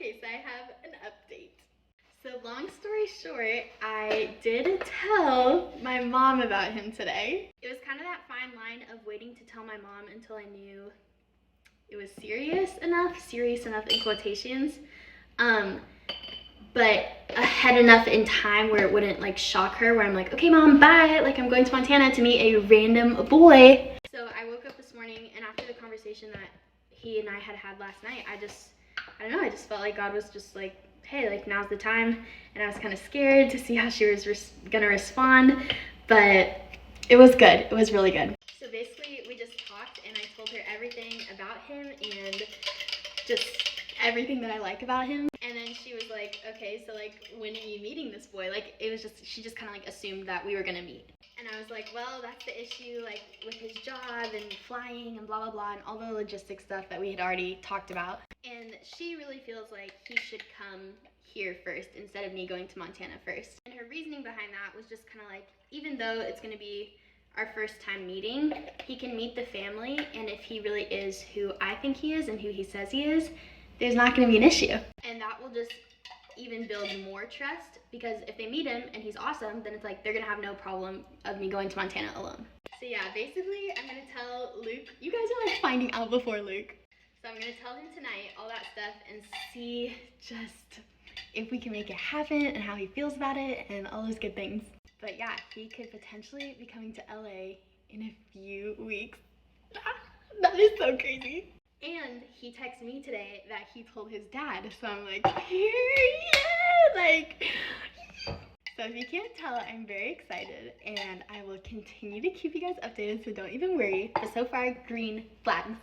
Okay, so I have an update. So long story short, I did tell my mom about him today. It was kind of that fine line of waiting to tell my mom until I knew it was serious enough in quotations, but ahead enough in time where it wouldn't like shock her, where I'm like, okay mom, bye, like I'm going to Montana to meet a random boy. So I woke up this morning, and after the conversation that he and I had last night, I don't know, I just felt like God was just like, hey, like now's the time. And I was kind of scared to see how she was gonna respond, but it was good. It was really good. So basically we just talked, and I told her everything about him and just everything that I like about him. And then she was like, okay, so like when are you meeting this boy? Like it was just, she just kind of like assumed that we were gonna meet. And I was like, well, that's the issue, like with his job and flying and blah blah blah and all the logistics stuff that we had already talked about. And she really feels like he should come here first instead of me going to Montana first. And her reasoning behind that was just kind of like, even though it's gonna be our first time meeting, he can meet the family, and if he really is who I think he is and who he says he is, there's not gonna be an issue. And that will just even build more trust, because if they meet him and he's awesome, then it's like they're gonna have no problem of me going to Montana alone. So yeah, basically I'm gonna tell Luke. You guys are like finding out before Luke. So I'm gonna tell him tonight all that stuff and see just if we can make it happen and how he feels about it and all those good things. But yeah, he could potentially be coming to LA in a few weeks. That is so crazy. And he texted me today that he told his dad, so I'm like, period, like. So if you can't tell, I'm very excited, and I will continue to keep you guys updated, so don't even worry. But so far, green flags.